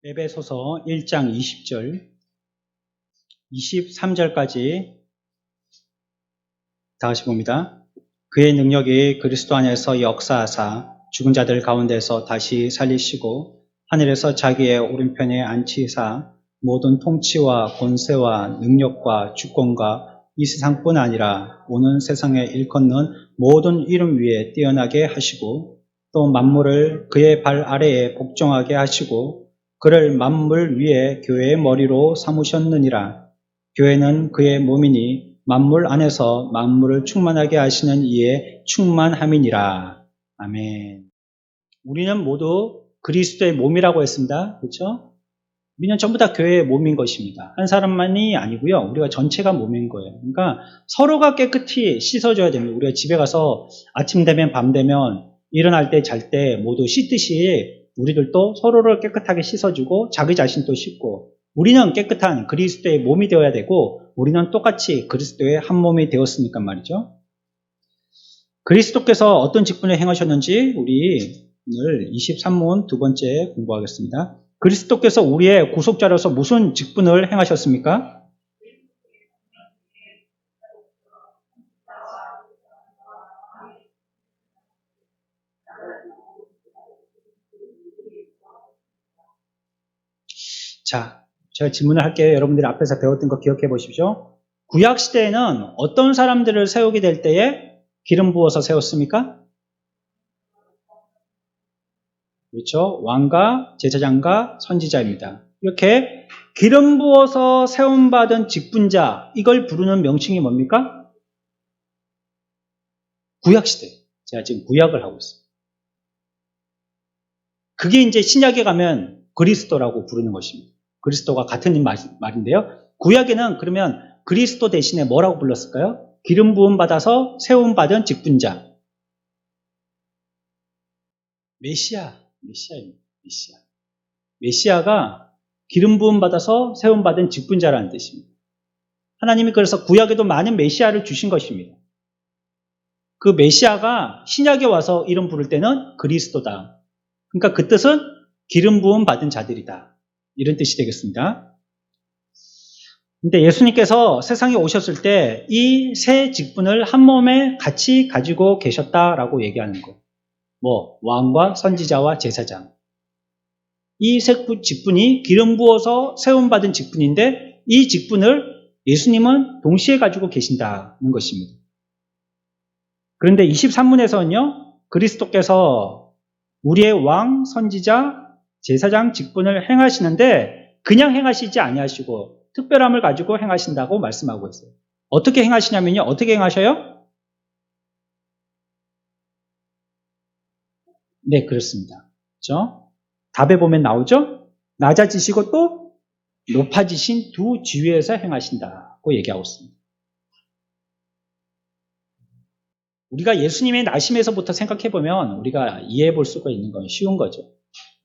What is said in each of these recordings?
에베소서 1장 20절, 23절까지 다시 봅니다. 그의 능력이 그리스도 안에서 역사하사 죽은 자들 가운데서 다시 살리시고 하늘에서 자기의 오른편에 앉히사 모든 통치와 권세와 능력과 주권과 이 세상뿐 아니라 오는 세상에 일컫는 모든 이름 위에 뛰어나게 하시고 또 만물을 그의 발 아래에 복종하게 하시고 그를 만물 위에 교회의 머리로 삼으셨느니라. 교회는 그의 몸이니 만물 안에서 만물을 충만하게 하시는 이의 충만함이니라. 아멘. 우리는 모두 그리스도의 몸이라고 했습니다. 그렇죠? 우리는 전부 다 교회의 몸인 것입니다. 한 사람만이 아니고요. 우리가 전체가 몸인 거예요. 그러니까 서로가 깨끗이 씻어줘야 됩니다. 우리가 집에 가서 아침 되면 밤 되면 일어날 때 잘 때 모두 씻듯이 우리들도 서로를 깨끗하게 씻어주고 자기 자신도 씻고 우리는 깨끗한 그리스도의 몸이 되어야 되고 우리는 똑같이 그리스도의 한 몸이 되었으니까 말이죠. 그리스도께서 어떤 직분을 행하셨는지 우리 오늘 23문 두 번째 공부하겠습니다. 그리스도께서 우리의 구속자로서 무슨 직분을 행하셨습니까? 자, 제가 질문을 할게요. 여러분들이 앞에서 배웠던 거 기억해 보십시오. 구약 시대에는 어떤 사람들을 세우게 될 때에 기름 부어서 세웠습니까? 그렇죠. 왕과 제사장과 선지자입니다. 이렇게 기름 부어서 세움받은 직분자, 이걸 부르는 명칭이 뭡니까? 구약시대. 제가 지금 구약을 하고 있어요. 그게 이제 신약에 가면 그리스도라고 부르는 것입니다. 그리스도가 같은 말인데요. 구약에는 그러면 그리스도 대신에 뭐라고 불렀을까요? 기름 부음 받아서 세움 받은 직분자. 메시아입니다. 메시아가 기름 부음 받아서 세움 받은 직분자라는 뜻입니다. 하나님이 그래서 구약에도 많은 메시아를 주신 것입니다. 그 메시아가 신약에 와서 이름 부를 때는 그리스도다. 그러니까 그 뜻은 기름 부음 받은 자들이다. 이런 뜻이 되겠습니다. 근데 예수님께서 세상에 오셨을 때 이 세 직분을 한 몸에 같이 가지고 계셨다라고 얘기하는 거. 왕과 선지자와 제사장. 이 세 직분이 기름 부어서 세움 받은 직분인데 이 직분을 예수님은 동시에 가지고 계신다는 것입니다. 그런데 23문에서는요, 그리스도께서 우리의 왕, 선지자, 제사장 직분을 행하시는데 그냥 행하시지 아니하시고 특별함을 가지고 행하신다고 말씀하고 있어요. 어떻게 행하시냐면요, 어떻게 행하셔요? 네, 그렇습니다. 그렇죠? 답에 보면 나오죠? 낮아지시고 또 높아지신 두 지위에서 행하신다고 얘기하고 있습니다. 우리가 예수님의 나심에서부터 생각해보면 우리가 이해해 볼 수가 있는 건 쉬운 거죠.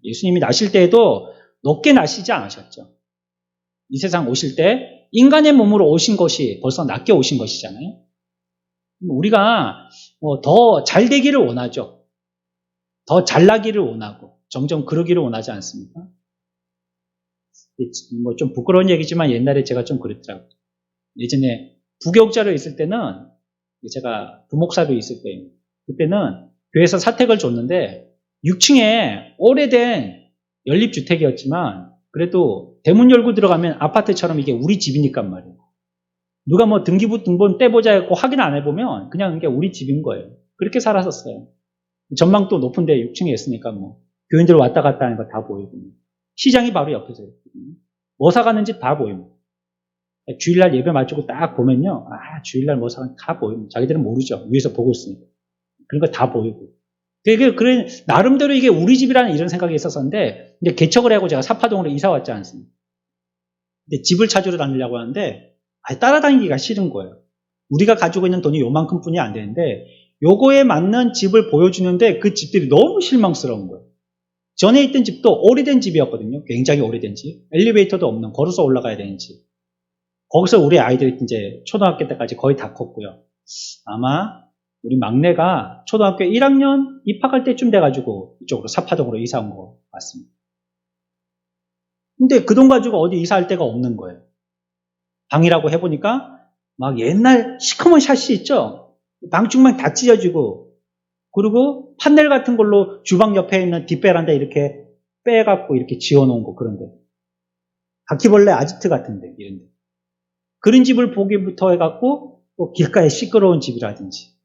예수님이 나실 때에도 높게 나시지 않으셨죠. 이 세상 오실 때 인간의 몸으로 오신 것이 벌써 낮게 오신 것이잖아요. 우리가 더 잘 되기를 원하죠. 더 잘나기를 원하고 점점 그러기를 원하지 않습니까? 좀 부끄러운 얘기지만 옛날에 제가 좀 그랬더라고요. 예전에 부교육자로 있을 때는 제가 부목사로 있을 때예요. 그때는 교회에서 사택을 줬는데 6층에 오래된 연립주택이었지만 그래도 대문 열고 들어가면 아파트처럼 이게 우리 집이니까 말이에요. 누가 등본 떼보자 했고 확인 안 해보면 그냥 이게 우리 집인 거예요. 그렇게 살았었어요. 전망도 높은데 6층에 있으니까 교인들 왔다 갔다 하는 거 다 보이고 시장이 바로 옆에서 있거든요. 뭐 사가는지 다 보입니다. 주일날 예배 마치고 딱 보면요. 주일날 뭐 사가는지 다 보입니다. 자기들은 모르죠. 위에서 보고 있으니까. 그런 거 다 보이고. 그래, 나름대로 이게 우리 집이라는 이런 생각이 있었었는데, 이제 개척을 하고 제가 사파동으로 이사 왔지 않습니까? 근데 집을 찾으러 다니려고 하는데, 따라다니기가 싫은 거예요. 우리가 가지고 있는 돈이 요만큼 뿐이 안 되는데, 요거에 맞는 집을 보여주는데 그 집들이 너무 실망스러운 거예요. 전에 있던 집도 오래된 집이었거든요. 굉장히 오래된 집. 엘리베이터도 없는, 걸어서 올라가야 되는 집. 거기서 우리 아이들이 이제 초등학교 때까지 거의 다 컸고요. 아마 우리 막내가 초등학교 1학년 입학할 때쯤 돼가지고 이쪽으로 사파동으로 이사 온 것 같습니다. 근데 그 돈 가지고 어디 이사할 데가 없는 거예요. 방이라고 해보니까 막 옛날 시커먼 샷이 있죠? 방충망 다 찢어지고, 그리고 판넬 같은 걸로 주방 옆에 있는 뒷베란다 이렇게 빼갖고 이렇게 지어놓은 거, 그런데. 바퀴벌레 아지트 같은데, 이런데. 그런 집을 보기부터 해갖고, 또 길가에 시끄러운 집이라든지,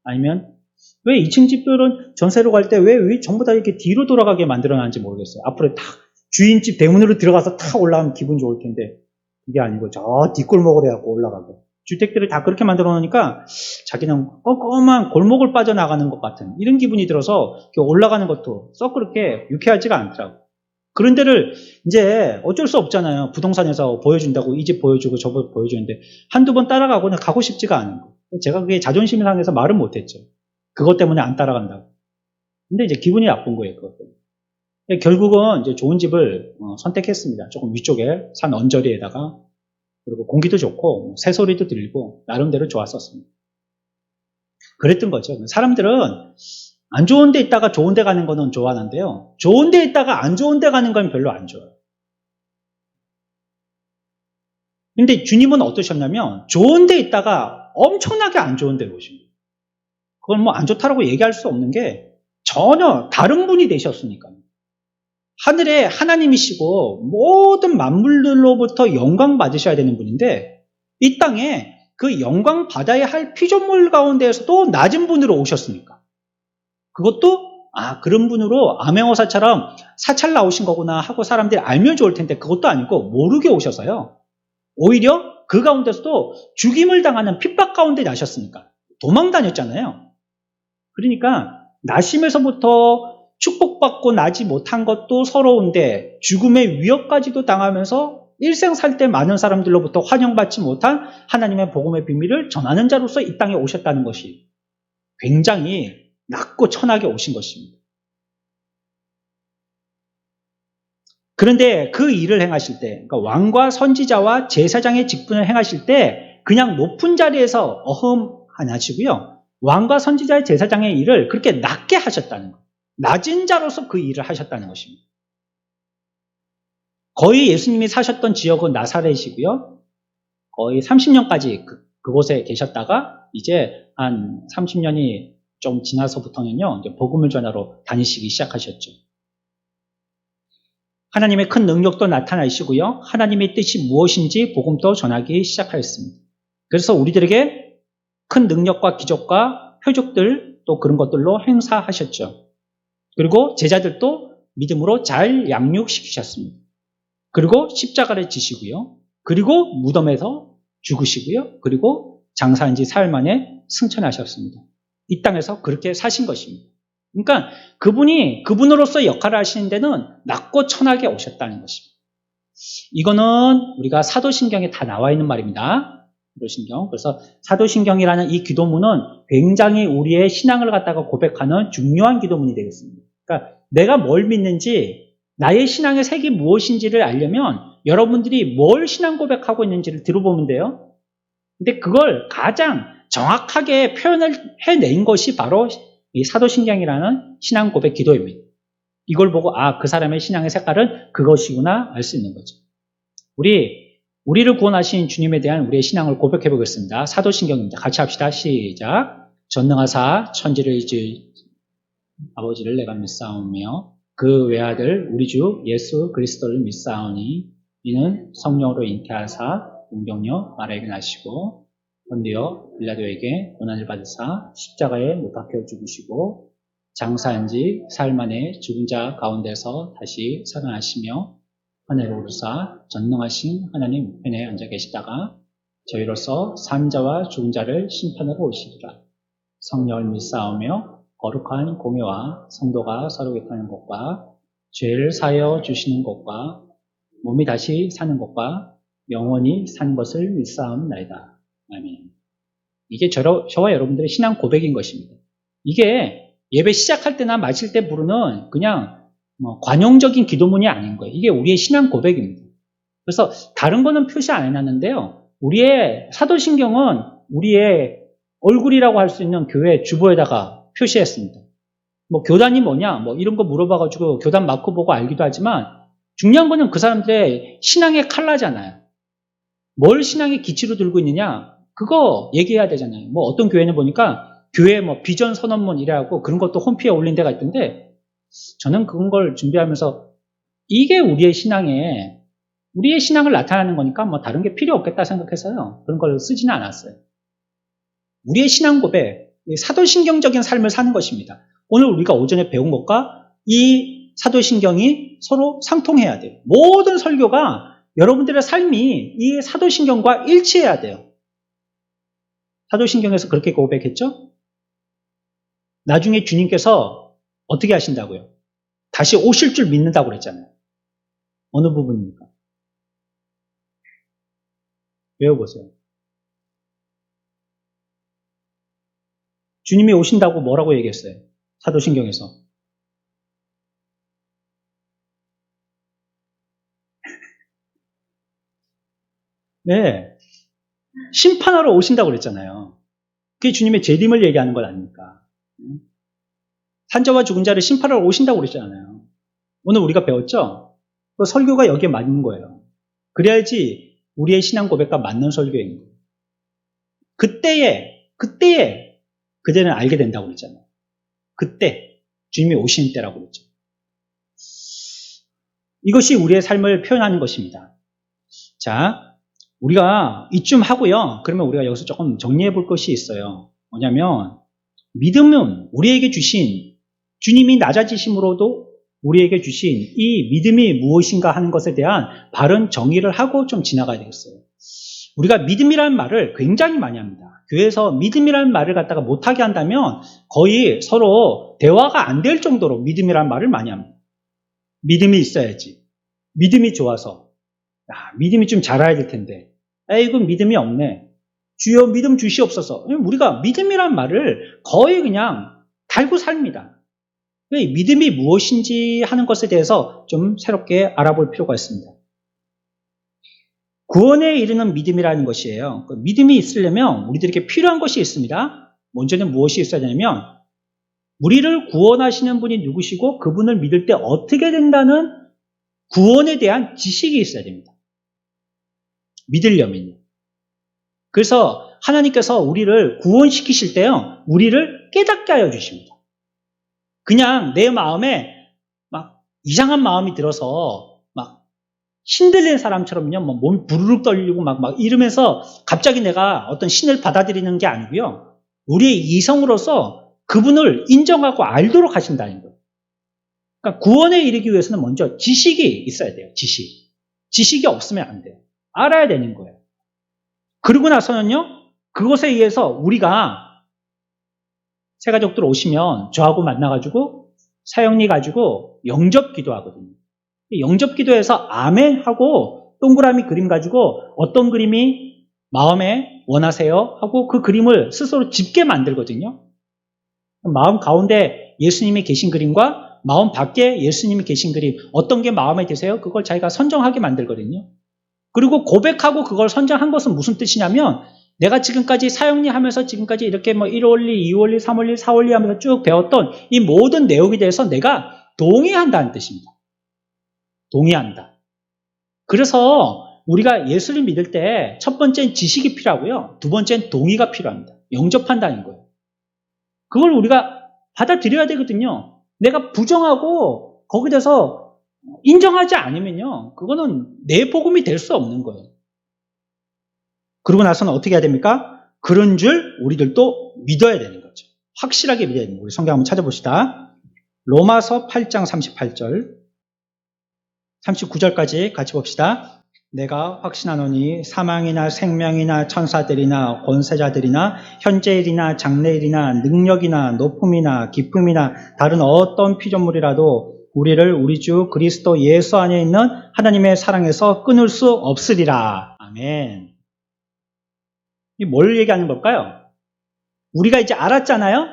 아니면, 왜 2층 집들은 전세로 갈 때 왜 전부 다 이렇게 뒤로 돌아가게 만들어놨는지 모르겠어요. 앞으로 탁, 주인집 대문으로 들어가서 탁 올라가면 기분 좋을 텐데, 그게 아니고 저 뒷골목으로 해갖고 올라가게. 주택들을 다 그렇게 만들어 놓으니까 자기는 껌껌한 골목을 빠져나가는 것 같은 이런 기분이 들어서 올라가는 것도 썩 그렇게 유쾌하지가 않더라고. 그런 데를 이제 어쩔 수 없잖아요. 부동산에서 보여준다고 이 집 보여주고 저 집 보여주는데 한두 번 따라가고 그냥 가고 싶지가 않은 거. 제가 그게 자존심이 상해서 말은 못했죠. 그것 때문에 안 따라간다고. 근데 이제 기분이 나쁜 거예요. 그것 때문에. 결국은 이제 좋은 집을 선택했습니다. 조금 위쪽에 산 언저리에다가, 그리고 공기도 좋고 새소리도 들리고 나름대로 좋았었습니다. 그랬던 거죠. 사람들은 안 좋은 데 있다가 좋은 데 가는 거는 좋아하는데요. 좋은 데 있다가 안 좋은 데 가는 건 별로 안 좋아요. 근데 주님은 어떠셨냐면 좋은 데 있다가 엄청나게 안 좋은 데로 오신 거예요. 그건 뭐 안 좋다라고 얘기할 수 없는 게 전혀 다른 분이 되셨으니까. 하늘에 하나님이시고 모든 만물들로부터 영광 받으셔야 되는 분인데 이 땅에 그 영광 받아야 할 피조물 가운데에서도 낮은 분으로 오셨으니까. 그것도 그런 분으로 암행어사처럼 사찰 나오신 거구나 하고 사람들이 알면 좋을 텐데 그것도 아니고 모르게 오셔서요. 오히려 그 가운데서도 죽임을 당하는 핍박 가운데 나셨으니까. 도망 다녔잖아요. 그러니까 나심에서부터 축복받고 나지 못한 것도 서러운데 죽음의 위협까지도 당하면서 일생 살 때 많은 사람들로부터 환영받지 못한 하나님의 복음의 비밀을 전하는 자로서 이 땅에 오셨다는 것이 굉장히 낮고 천하게 오신 것입니다. 그런데 그 일을 행하실 때, 그러니까 왕과 선지자와 제사장의 직분을 행하실 때 그냥 높은 자리에서 어흠 안 하시고요. 왕과 선지자의 제사장의 일을 그렇게 낮게 하셨다는 것. 낮은 자로서 그 일을 하셨다는 것입니다. 거의 예수님이 사셨던 지역은 나사렛이고요. 거의 30년까지 그곳에 계셨다가 이제 한 30년이 좀 지나서부터는요, 이제 복음을 전하러 다니시기 시작하셨죠. 하나님의 큰 능력도 나타나시고요. 하나님의 뜻이 무엇인지 복음도 전하기 시작하였습니다. 그래서 우리들에게 큰 능력과 기적과 표적들 또 그런 것들로 행사하셨죠. 그리고 제자들도 믿음으로 잘 양육시키셨습니다. 그리고 십자가를 지시고요. 그리고 무덤에서 죽으시고요. 그리고 장사한 지 사흘 만에 승천하셨습니다. 이 땅에서 그렇게 사신 것입니다. 그러니까 그분이 그분으로서 역할을 하시는 데는 낮고 천하게 오셨다는 것입니다. 이거는 우리가 사도신경에 다 나와 있는 말입니다. 사도신경. 그래서 사도신경이라는 이 기도문은 굉장히 우리의 신앙을 갖다가 고백하는 중요한 기도문이 되겠습니다. 그러니까 내가 뭘 믿는지, 나의 신앙의 색이 무엇인지를 알려면 여러분들이 뭘 신앙 고백하고 있는지를 들어보면 돼요. 근데 그걸 가장 정확하게 표현을 해낸 것이 바로 이 사도신경이라는 신앙 고백 기도입니다. 이걸 보고 그 사람의 신앙의 색깔은 그것이구나 알 수 있는 거죠. 우리를 구원하신 주님에 대한 우리의 신앙을 고백해 보겠습니다. 사도신경입니다. 같이 합시다. 시작. 전능하사 천지를 이을 아버지를 내가 믿사오며 그 외아들 우리 주 예수 그리스도를 믿사오니 이는 성령으로 잉태하사 용병녀 마리아에게 나시고 본디오 빌라도에게 고난을 받으사 십자가에 못 박혀 죽으시고 장사한 지 사흘 만에 죽은 자 가운데서 다시 살아나시며 하늘로 오르사 전능하신 하나님 우편에 앉아 계시다가 저희로서 산 자와 죽은 자를 심판하러 오시리라. 성령을 믿사오며 거룩한 공예와 성도가 서로 격하는 것과 죄를 사하여 주시는 것과 몸이 다시 사는 것과 영원히 산 것을 믿사옵나이다. 아멘. 이게 저와 여러분들의 신앙 고백인 것입니다. 이게 예배 시작할 때나 마칠 때 부르는 그냥 관용적인 기도문이 아닌 거예요. 이게 우리의 신앙 고백입니다. 그래서 다른 거는 표시 안 해놨는데요. 우리의 사도신경은 우리의 얼굴이라고 할 수 있는 교회 주보에다가 표시했습니다. 교단이 뭐냐? 이런 거 물어봐가지고 교단 마크 보고 알기도 하지만 중요한 거는 그 사람들의 신앙의 칼라잖아요. 뭘 신앙의 기치로 들고 있느냐? 그거 얘기해야 되잖아요. 뭐 어떤 교회는 보니까 교회 뭐 비전 선언문이라고 그런 것도 홈피에 올린 데가 있던데 저는 그런 걸 준비하면서 이게 우리의 신앙을 나타내는 거니까 뭐 다른 게 필요 없겠다 생각해서요. 그런 걸 쓰지는 않았어요. 우리의 신앙 고백, 사도신경적인 삶을 사는 것입니다. 오늘 우리가 오전에 배운 것과 이 사도신경이 서로 상통해야 돼요. 모든 설교가 여러분들의 삶이 이 사도신경과 일치해야 돼요. 사도신경에서 그렇게 고백했죠? 나중에 주님께서 어떻게 하신다고요? 다시 오실 줄 믿는다고 그랬잖아요. 어느 부분입니까? 외워보세요. 주님이 오신다고 뭐라고 얘기했어요? 사도신경에서. 네. 심판하러 오신다고 그랬잖아요. 그게 주님의 재림을 얘기하는 것 아닙니까? 산자와 죽은 자를 심판하러 오신다고 그랬잖아요. 오늘 우리가 배웠죠? 그 설교가 여기에 맞는 거예요. 그래야지 우리의 신앙 고백과 맞는 설교인 거예요. 그때에 그대는 알게 된다고 그랬잖아요. 그때 주님이 오시는 때라고 그랬죠. 이것이 우리의 삶을 표현하는 것입니다. 자, 우리가 이쯤 하고요. 그러면 우리가 여기서 조금 정리해 볼 것이 있어요. 뭐냐면 믿음은 우리에게 주신 주님이 낮아지심으로도 우리에게 주신 이 믿음이 무엇인가 하는 것에 대한 바른 정의를 하고 좀 지나가야 되겠어요. 우리가 믿음이라는 말을 굉장히 많이 합니다. 교회에서 믿음이라는 말을 갖다가 못하게 한다면 거의 서로 대화가 안 될 정도로 믿음이라는 말을 많이 합니다. 믿음이 있어야지. 믿음이 좋아서. 믿음이 좀 자라야 될 텐데. 이건 믿음이 없네. 주여 믿음 주시옵소서. 우리가 믿음이란 말을 거의 그냥 달고 삽니다. 믿음이 무엇인지 하는 것에 대해서 좀 새롭게 알아볼 필요가 있습니다. 구원에 이르는 믿음이라는 것이에요. 그 믿음이 있으려면 우리들에게 필요한 것이 있습니다. 먼저는 무엇이 있어야 되냐면 우리를 구원하시는 분이 누구시고 그분을 믿을 때 어떻게 된다는 구원에 대한 지식이 있어야 됩니다. 믿으려면요. 그래서 하나님께서 우리를 구원시키실 때요, 우리를 깨닫게 하여 주십니다. 그냥 내 마음에 막 이상한 마음이 들어서 막 신들린 사람처럼요, 몸이 부르륵 떨리고 막 이러면서 갑자기 내가 어떤 신을 받아들이는 게 아니고요, 우리의 이성으로서 그분을 인정하고 알도록 하신다는 거예요. 그러니까 구원에 이르기 위해서는 먼저 지식이 있어야 돼요. 지식이 없으면 안 돼요. 알아야 되는 거예요. 그러고 나서는요, 그것에 의해서 우리가 새가족들 오시면 저하고 만나가지고 사형리 가지고 영접 기도하거든요. 영접 기도에서 아멘 하고 동그라미 그림 가지고 어떤 그림이 마음에 원하세요 하고 그 그림을 스스로 집게 만들거든요. 마음 가운데 예수님이 계신 그림과 마음 밖에 예수님이 계신 그림, 어떤 게 마음에 드세요? 그걸 자기가 선정하게 만들거든요. 그리고 고백하고 그걸 선정한 것은 무슨 뜻이냐면 내가 지금까지 사형리 하면서 지금까지 이렇게 1월리, 2월리, 3월리, 4월리 하면서 쭉 배웠던 이 모든 내용에 대해서 내가 동의한다는 뜻입니다. 동의한다. 그래서 우리가 예수를 믿을 때 첫 번째는 지식이 필요하고요. 두 번째는 동의가 필요합니다. 영접한다는 거예요. 그걸 우리가 받아들여야 되거든요. 내가 부정하고 거기에 대해서 인정하지 않으면요, 그거는 내 복음이 될 수 없는 거예요. 그러고 나서는 어떻게 해야 됩니까? 그런 줄 우리들도 믿어야 되는 거죠. 확실하게 믿어야 되는 거예요. 우리 성경 한번 찾아봅시다. 로마서 8장 38절 39절까지 같이 봅시다. 내가 확신하노니 사망이나 생명이나 천사들이나 권세자들이나 현재일이나 장래일이나 능력이나 높음이나 기쁨이나 다른 어떤 피조물이라도 우리를 우리 주 그리스도 예수 안에 있는 하나님의 사랑에서 끊을 수 없으리라. 아멘. 이 뭘 얘기하는 걸까요? 우리가 이제 알았잖아요?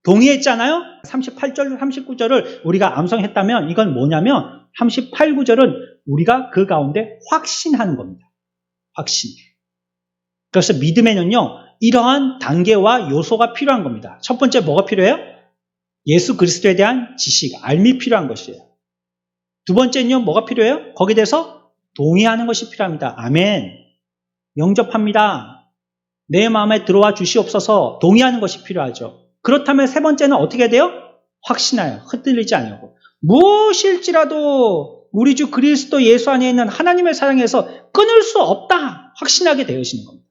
동의했잖아요? 38절, 39절을 우리가 암송했다면 이건 뭐냐면 38, 9절은 우리가 그 가운데 확신하는 겁니다. 확신. 그래서 믿음에는요, 이러한 단계와 요소가 필요한 겁니다. 첫 번째 뭐가 필요해요? 예수 그리스도에 대한 지식, 알미 필요한 것이에요. 두 번째는요, 뭐가 필요해요? 거기에 대해서 동의하는 것이 필요합니다. 아멘. 영접합니다. 내 마음에 들어와 주시옵소서. 동의하는 것이 필요하죠. 그렇다면 세 번째는 어떻게 해야 돼요? 확신하여 흔들리지 않으려고. 무엇일지라도 우리 주 그리스도 예수 안에 있는 하나님의 사랑에서 끊을 수 없다. 확신하게 되어지는 겁니다.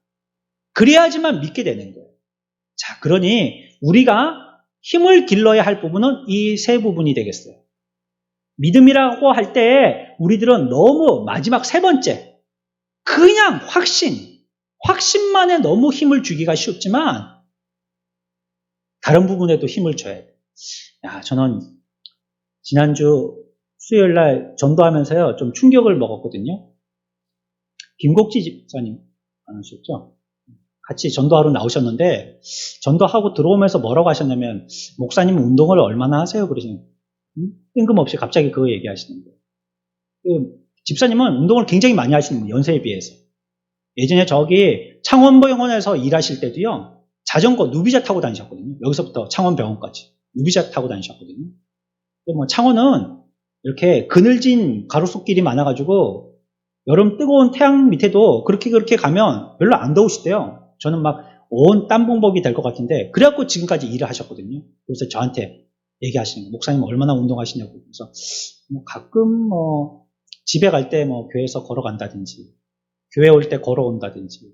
그래야지만 믿게 되는 거예요. 자, 그러니 우리가 힘을 길러야 할 부분은 이 세 부분이 되겠어요. 믿음이라고 할 때 우리들은 너무 마지막 세 번째, 그냥 확신만에 너무 힘을 주기가 쉽지만 다른 부분에도 힘을 줘야 돼요. 저는 지난주 수요일 날 전도하면서요, 좀 충격을 먹었거든요. 김국지 집사님 아시죠? 같이 전도하러 나오셨는데, 전도하고 들어오면서 뭐라고 하셨냐면, 목사님은 운동을 얼마나 하세요? 그러시는 거예요. 뜬금없이 갑자기 그거 얘기하시는 거예요. 그 집사님은 운동을 굉장히 많이 하시는 거예요. 연세에 비해서. 예전에 저기 창원병원에서 일하실 때도요, 자전거 누비자 타고 다니셨거든요. 여기서부터 창원병원까지 누비자 타고 다니셨거든요. 뭐 창원은 이렇게 그늘진 가로수길이 많아가지고 여름 뜨거운 태양 밑에도 그렇게 가면 별로 안 더우시대요. 저는 막 온 땀봉복이 될 것 같은데, 그래갖고 지금까지 일을 하셨거든요. 그래서 저한테 얘기하시는 거예요. 목사님 얼마나 운동하시냐고. 그래서 가끔 집에 갈 때 교회에서 걸어간다든지, 교회 올 때 걸어온다든지,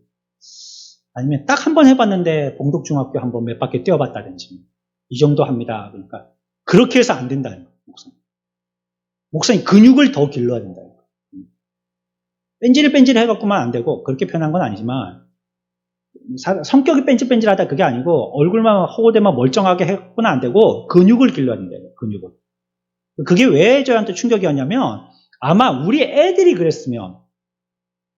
아니면 딱 한 번 해봤는데 봉독중학교 한번 몇 바퀴 뛰어봤다든지, 이 정도 합니다. 그러니까 그렇게 해서 안 된다는 거예요. 목사님 근육을 더 길러야 된다는 거예요. 뺀질뺀질 해갖고만 안 되고, 그렇게 표현한 건 아니지만, 성격이 뺀질뺀질하다 그게 아니고, 얼굴만 허고대만 멀쩡하게 해갖고는 안 되고, 근육을 길러야 된다는 거예요. 근육을. 그게 왜 저한테 충격이었냐면, 아마 우리 애들이 그랬으면,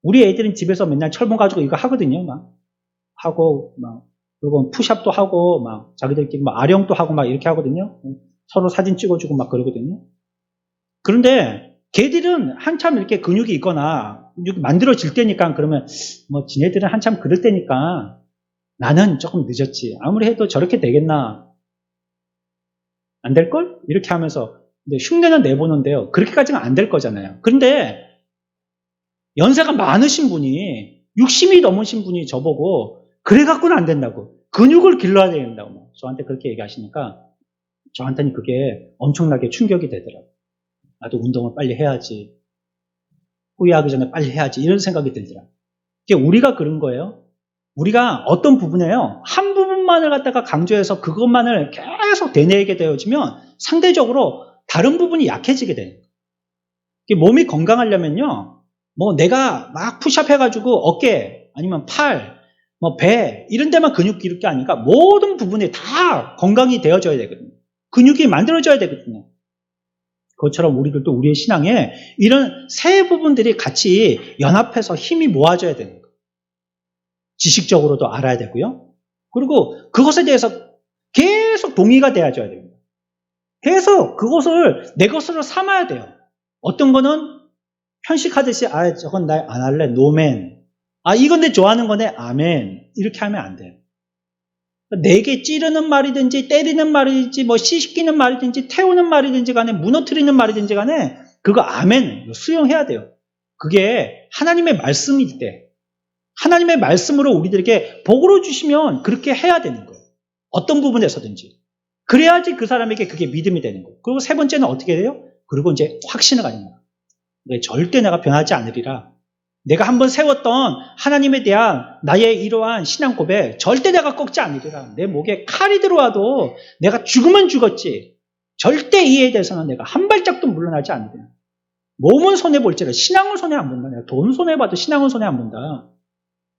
우리 애들은 집에서 맨날 철봉 가지고 이거 하거든요. 그리고 푸샵도 하고, 자기들끼리 아령도 하고 이렇게 하거든요. 서로 사진 찍어주고 그러거든요. 그런데 걔들은 한참 이렇게 근육이 있거나 만들어질 때니까, 그러면 지네들은 한참 그럴 때니까 나는 조금 늦었지. 아무리 해도 저렇게 되겠나? 안 될걸? 이렇게 하면서 흉내는 내보는데요. 그렇게까지는 안 될 거잖아요. 그런데 연세가 많으신 분이, 60이 넘으신 분이 저보고 그래갖고는 안 된다고. 근육을 길러야 된다고. 저한테 그렇게 얘기하시니까 저한테는 그게 엄청나게 충격이 되더라고요. 나도 운동을 빨리 해야지. 후회하기 전에 빨리 해야지. 이런 생각이 들더라고요. 우리가 그런 거예요. 우리가 어떤 부분에요, 한 부분만을 갖다가 강조해서 그것만을 계속 되뇌이게 되어지면 상대적으로 다른 부분이 약해지게 돼요. 몸이 건강하려면요, 내가 막 푸시업 해가지고 어깨, 아니면 팔, 배, 이런 데만 근육 기를 게 아니라 모든 부분이 다 건강이 되어져야 되거든요. 근육이 만들어져야 되거든요. 그것처럼 우리들도 우리의 신앙에 이런 세 부분들이 같이 연합해서 힘이 모아져야 되는 거예요. 지식적으로도 알아야 되고요. 그리고 그것에 대해서 계속 동의가 되어져야 됩니다. 계속 그것을 내 것으로 삼아야 돼요. 어떤 거는 편식하듯이, 저건 나 안 할래, 노맨. 이건 내 좋아하는 거네, 아멘. 이렇게 하면 안 돼요. 내게 찌르는 말이든지, 때리는 말이든지, 씻기는 말이든지, 태우는 말이든지 간에, 무너뜨리는 말이든지 간에, 그거 아멘, 수용해야 돼요. 그게 하나님의 말씀일 때, 하나님의 말씀으로 우리들에게 복으로 주시면 그렇게 해야 되는 거예요. 어떤 부분에서든지. 그래야지 그 사람에게 그게 믿음이 되는 거예요. 그리고 세 번째는 어떻게 돼요? 그리고 이제 확신을 가진 거예요. 절대 내가 변하지 않으리라. 내가 한번 세웠던 하나님에 대한 나의 이러한 신앙 고백, 절대 내가 꺾지 않으리라. 내 목에 칼이 들어와도 내가 죽으면 죽었지, 절대 이에 대해서는 내가 한 발짝도 물러나지 않으리라. 몸은 손해볼지라 신앙은 손해 안 본다. 내가 돈 손해봐도 신앙은 손해 안 본다.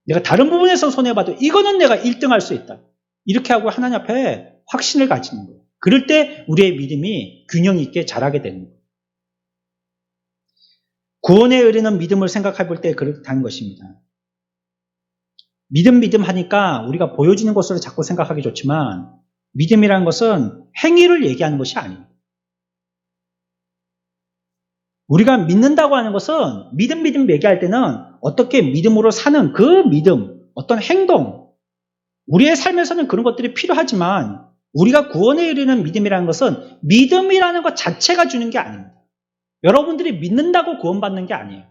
내가 다른 부분에서 손해봐도 이거는 내가 1등할 수 있다. 이렇게 하고 하나님 앞에 확신을 가지는 거예요. 그럴 때 우리의 믿음이 균형 있게 자라게 되는 거예요. 구원에 이르는 믿음을 생각해 볼 때 그렇다는 것입니다. 믿음 하니까 우리가 보여지는 것으로 자꾸 생각하기 좋지만, 믿음이라는 것은 행위를 얘기하는 것이 아닙니다. 우리가 믿는다고 하는 것은 믿음 얘기할 때는 어떻게 믿음으로 사는 그 믿음, 어떤 행동, 우리의 삶에서는 그런 것들이 필요하지만, 우리가 구원에 이르는 믿음이라는 것은 믿음이라는 것 자체가 주는 게 아닙니다. 여러분들이 믿는다고 구원받는 게 아니에요.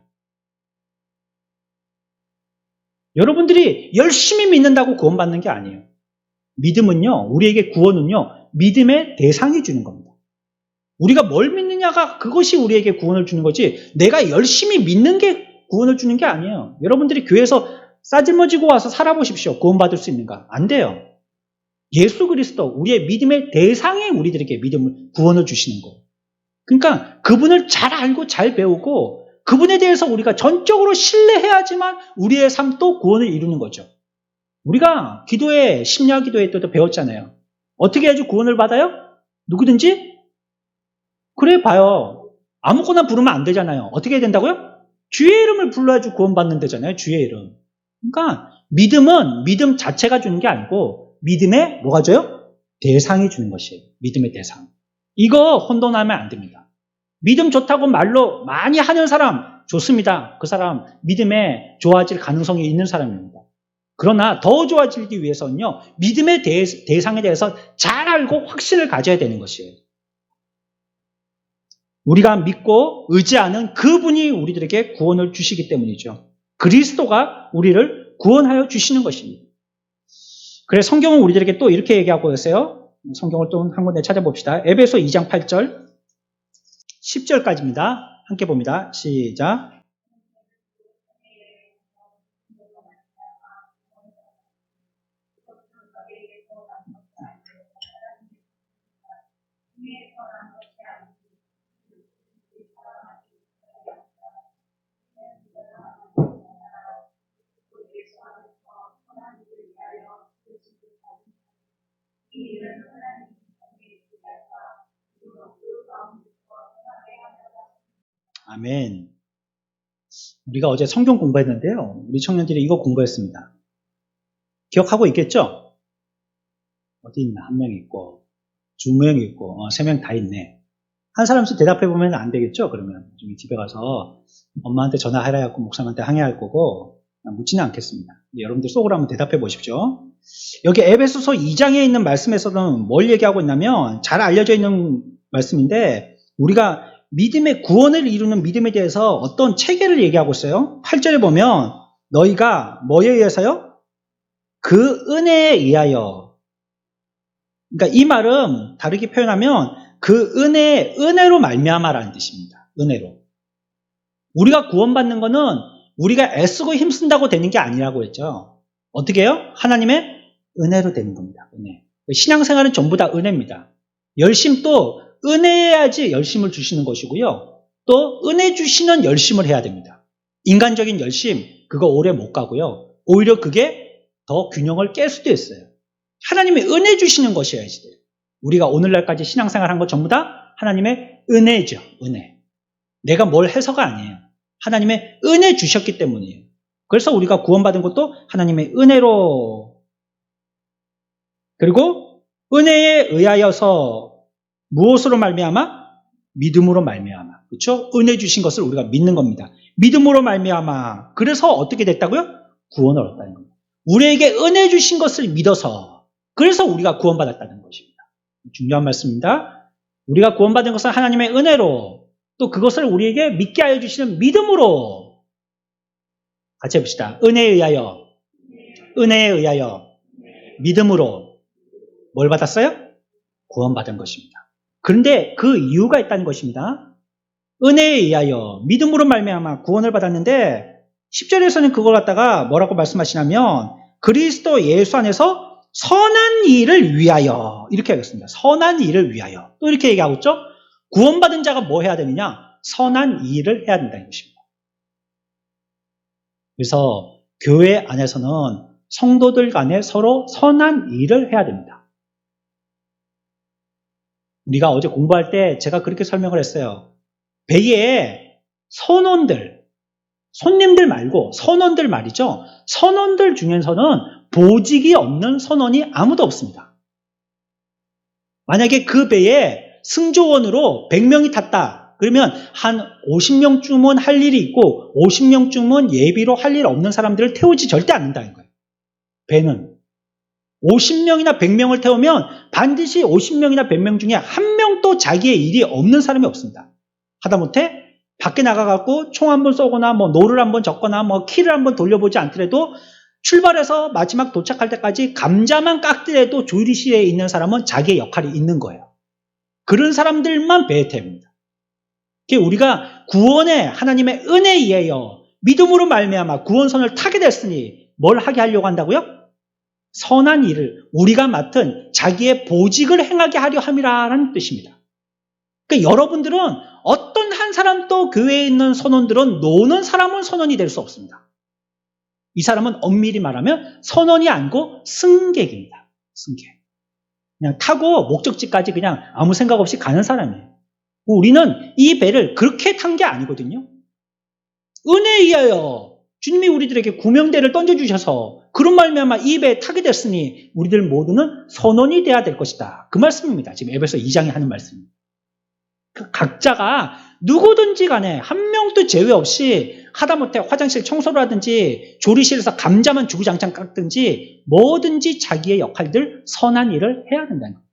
여러분들이 열심히 믿는다고 구원받는 게 아니에요. 믿음은요, 우리에게 구원은요, 믿음의 대상이 주는 겁니다. 우리가 뭘 믿느냐가 그것이 우리에게 구원을 주는 거지, 내가 열심히 믿는 게 구원을 주는 게 아니에요. 여러분들이 교회에서 싸질머지고 와서 살아보십시오. 구원받을 수 있는가? 안 돼요. 예수 그리스도, 우리의 믿음의 대상이 우리들에게 믿음을, 구원을 주시는 거. 그러니까 그분을 잘 알고 잘 배우고 그분에 대해서 우리가 전적으로 신뢰해야지만 우리의 삶도 구원을 이루는 거죠. 우리가 기도에, 심야 기도에 또 배웠잖아요. 어떻게 해야지 구원을 받아요? 누구든지? 그래 봐요. 아무거나 부르면 안 되잖아요. 어떻게 해야 된다고요? 주의 이름을 불러야지 구원받는 데잖아요. 주의 이름. 그러니까 믿음은 믿음 자체가 주는 게 아니고 믿음의 뭐가 줘요? 대상이 주는 것이에요. 믿음의 대상. 이거 혼돈하면 안 됩니다. 믿음 좋다고 말로 많이 하는 사람 좋습니다. 그 사람 믿음에 좋아질 가능성이 있는 사람입니다. 그러나 더 좋아지기 위해서는요, 믿음의 대상에 대해서 잘 알고 확신을 가져야 되는 것이에요. 우리가 믿고 의지하는 그분이 우리들에게 구원을 주시기 때문이죠. 그리스도가 우리를 구원하여 주시는 것입니다. 그래서 성경은 우리들에게 또 이렇게 얘기하고 있어요. 성경을 또 한 군데 찾아봅시다. 에베소 2장 8절 10절까지입니다. 함께 봅니다. 시작. 아멘. 우리가 어제 성경 공부했는데요. 우리 청년들이 이거 공부했습니다. 기억하고 있겠죠? 어디 있나? 한 명 있고, 두 명 있고, 세 명 다 있네. 한 사람씩 대답해보면 안 되겠죠? 그러면 좀 집에 가서 엄마한테 전화하라 해갖고 목사님한테 항의할 거고, 묻지는 않겠습니다. 여러분들 속으로 한번 대답해 보십시오. 여기 에베소서 2장에 있는 말씀에서는 뭘 얘기하고 있냐면, 잘 알려져 있는 말씀인데, 우리가 믿음의 구원을 이루는 믿음에 대해서 어떤 체계를 얘기하고 있어요. 8절에 보면 너희가 뭐에 의해서요? 그 은혜에 의하여. 그러니까 이 말은 다르게 표현하면 그 은혜로 말미암아라는 뜻입니다. 은혜로. 우리가 구원받는 거는 우리가 애쓰고 힘쓴다고 되는 게 아니라고 했죠. 어떻게 해요? 하나님의 은혜로 되는 겁니다. 은혜. 신앙생활은 전부 다 은혜입니다. 열심도 은혜해야지 열심을 주시는 것이고요. 또 은혜 주시는 열심을 해야 됩니다. 인간적인 열심, 그거 오래 못 가고요. 오히려 그게 더 균형을 깰 수도 있어요. 하나님의 은혜 주시는 것이어야지 돼요. 우리가 오늘날까지 신앙생활 한 거 전부 다 하나님의 은혜죠. 은혜. 내가 뭘 해서가 아니에요. 하나님의 은혜 주셨기 때문이에요. 그래서 우리가 구원받은 것도 하나님의 은혜로. 그리고 은혜에 의하여서 무엇으로 말미암아? 믿음으로 말미암아. 그렇죠? 은혜 주신 것을 우리가 믿는 겁니다. 믿음으로 말미암아. 그래서 어떻게 됐다고요? 구원을 얻었다는 겁니다. 우리에게 은혜 주신 것을 믿어서, 그래서 우리가 구원받았다는 것입니다. 중요한 말씀입니다. 우리가 구원받은 것은 하나님의 은혜로, 또 그것을 우리에게 믿게 하여 주시는 믿음으로. 같이 해봅시다. 은혜에 의하여, 은혜에 의하여, 믿음으로 뭘 받았어요? 구원받은 것입니다. 그런데 그 이유가 있다는 것입니다. 은혜에 의하여 믿음으로 말미암아 구원을 받았는데 10절에서는 그걸 갖다가 뭐라고 말씀하시냐면 그리스도 예수 안에서 선한 일을 위하여 이렇게 하겠습니다. 선한 일을 위하여. 또 이렇게 얘기하고 있죠. 구원받은 자가 뭐 해야 되느냐? 선한 일을 해야 된다는 것입니다. 그래서 교회 안에서는 성도들 간에 서로 선한 일을 해야 됩니다. 우리가 어제 공부할 때 제가 그렇게 설명을 했어요. 배에 선원들, 손님들 말고 선원들 말이죠. 선원들 중에서는 보직이 없는 선원이 아무도 없습니다. 만약에 그 배에 승조원으로 100명이 탔다. 그러면 한 50명쯤은 할 일이 있고 50명쯤은 예비로 할 일 없는 사람들을 태우지 절대 않는다는 거예요. 배는. 50명이나 100명을 태우면 반드시 50명이나 100명 중에 한 명도 자기의 일이 없는 사람이 없습니다. 하다못해 밖에 나가갖고 총 한번 쏘거나 뭐 노를 한번 적거나 뭐 키를 한번 돌려보지 않더라도 출발해서 마지막 도착할 때까지 감자만 깎더라도 조리실에 있는 사람은 자기의 역할이 있는 거예요. 그런 사람들만 배에 태웁니다. 우리가 구원의 하나님의 은혜에 의하여 믿음으로 말미암아 구원선을 타게 됐으니 뭘 하게 하려고 한다고요? 선한 일을 우리가 맡은 자기의 보직을 행하게 하려 함이라는 뜻입니다. 그러니까 여러분들은 어떤 한 사람도 교회에 있는 선원들은 노는 사람은 선원이 될 수 없습니다. 이 사람은 엄밀히 말하면 선원이 아니고 승객입니다. 승객. 그냥 타고 목적지까지 그냥 아무 생각 없이 가는 사람이에요. 우리는 이 배를 그렇게 탄 게 아니거든요. 은혜에 의하여 주님이 우리들에게 구명대를 던져주셔서 그런 말미암아 이 배에 타게 됐으니 우리들 모두는 선원이 돼야 될 것이다. 그 말씀입니다. 지금 에베소 2장에 하는 말씀입니다. 각자가 누구든지 간에 한 명도 제외 없이 하다못해 화장실 청소를 하든지 조리실에서 감자만 주구장창 깎든지 뭐든지 자기의 역할들 선한 일을 해야 된다는 거예요.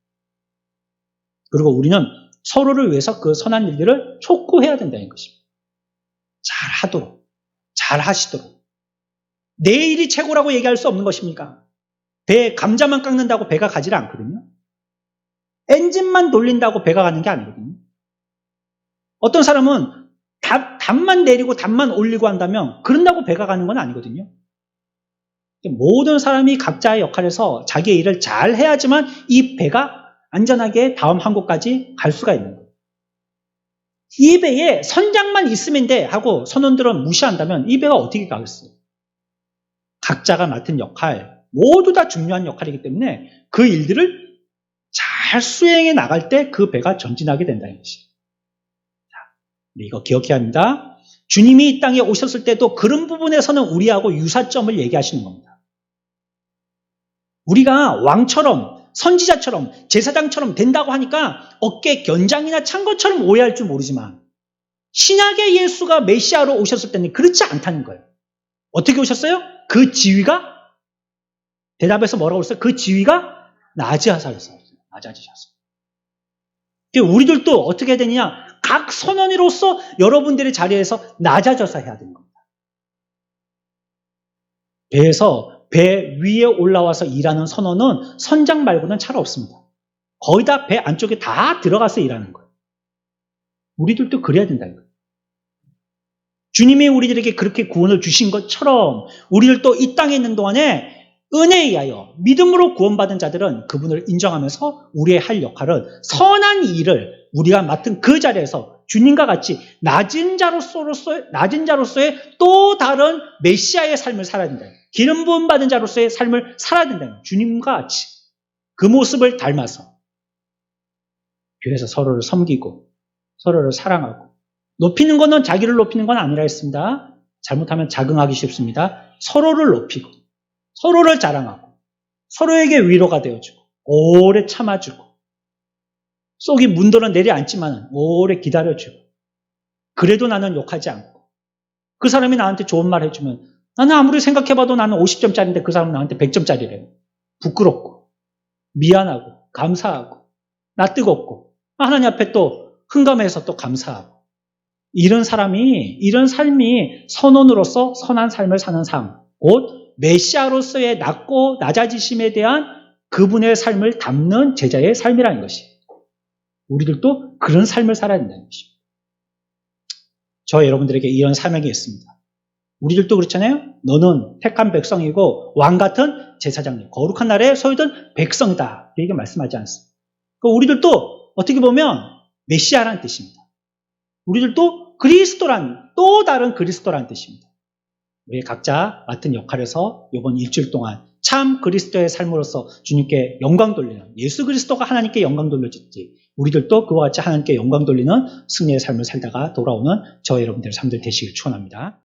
그리고 우리는 서로를 위해서 그 선한 일들을 촉구해야 된다는 것입니다. 잘하도록, 잘하시도록. 내 일이 최고라고 얘기할 수 없는 것입니까? 배에 감자만 깎는다고 배가 가지 않거든요. 엔진만 돌린다고 배가 가는 게 아니거든요. 어떤 사람은 담만 내리고 담만 올리고 한다면 그런다고 배가 가는 건 아니거든요. 모든 사람이 각자의 역할에서 자기의 일을 잘 해야지만 이 배가 안전하게 다음 항구까지 갈 수가 있는 거예요. 이 배에 선장만 있으면 돼 하고 선원들은 무시한다면 이 배가 어떻게 가겠어요? 각자가 맡은 역할 모두 다 중요한 역할이기 때문에 그 일들을 잘 수행해 나갈 때 그 배가 전진하게 된다는 것이에요. 이거 기억해야 합니다. 주님이 이 땅에 오셨을 때도 그런 부분에서는 우리하고 유사점을 얘기하시는 겁니다. 우리가 왕처럼 선지자처럼 제사장처럼 된다고 하니까 어깨 견장이나 찬 것처럼 오해할 줄 모르지만 신약의 예수가 메시아로 오셨을 때는 그렇지 않다는 거예요. 어떻게 오셨어요? 그 지위가 대답해서 뭐라고 그랬어요? 그 지위가 낮아지셨어요. 낮아지셨어요. 우리들도 어떻게 해야 되느냐? 각 선원으로서 여러분들의 자리에서 낮아져서 해야 되는 겁니다. 배 위에 올라와서 일하는 선원은 선장 말고는 잘 없습니다. 거의 다 배 안쪽에 다 들어가서 일하는 거예요. 우리들도 그래야 된다는 거예요. 주님이 우리들에게 그렇게 구원을 주신 것처럼 우리들도 이 땅에 있는 동안에 은혜에 의하여 믿음으로 구원받은 자들은 그분을 인정하면서 우리의 할 역할은 선한 일을 우리가 맡은 그 자리에서 주님과 같이 낮은 자로서의 또 다른 메시아의 삶을 살아야 된다. 기름 부음 받은 자로서의 삶을 살아야 된다. 주님과 같이 그 모습을 닮아서 교회에서 서로를 섬기고 서로를 사랑하고 높이는 것은 자기를 높이는 건 아니라 했습니다. 잘못하면 자긍하기 쉽습니다. 서로를 높이고 서로를 자랑하고 서로에게 위로가 되어주고 오래 참아주고 속이 문드러 내려앉지만 오래 기다려주고 그래도 나는 욕하지 않고 그 사람이 나한테 좋은 말 해주면 나는 아무리 생각해봐도 나는 50점짜리인데 그 사람은 나한테 100점짜리래요. 부끄럽고 미안하고 감사하고 나 뜨겁고 하나님 앞에 또 흥감해서 또 감사하고 이런 삶이 선원으로서 선한 삶을 사는 삶, 곧 메시아로서의 낮고 낮아지심에 대한 그분의 삶을 담는 제자의 삶이라는 것이에요. 우리들도 그런 삶을 살아야 된다는 것입니다. 저 여러분들에게 이런 사명이 있습니다. 우리들도 그렇잖아요. 너는 택한 백성이고 왕 같은 제사장님, 거룩한 나라의 소유된 백성이다. 이렇게 말씀하지 않습니다. 우리들도 어떻게 보면 메시아라는 뜻입니다. 우리들도 그리스도란 또 다른 그리스도라는 뜻입니다. 우리 각자 맡은 역할에서 이번 일주일 동안 참 그리스도의 삶으로서 주님께 영광 돌리는 예수 그리스도가 하나님께 영광 돌려줬지 우리들도 그와 같이 하나님께 영광 돌리는 승리의 삶을 살다가 돌아오는 저 여러분들의 삶들 되시길 축원합니다.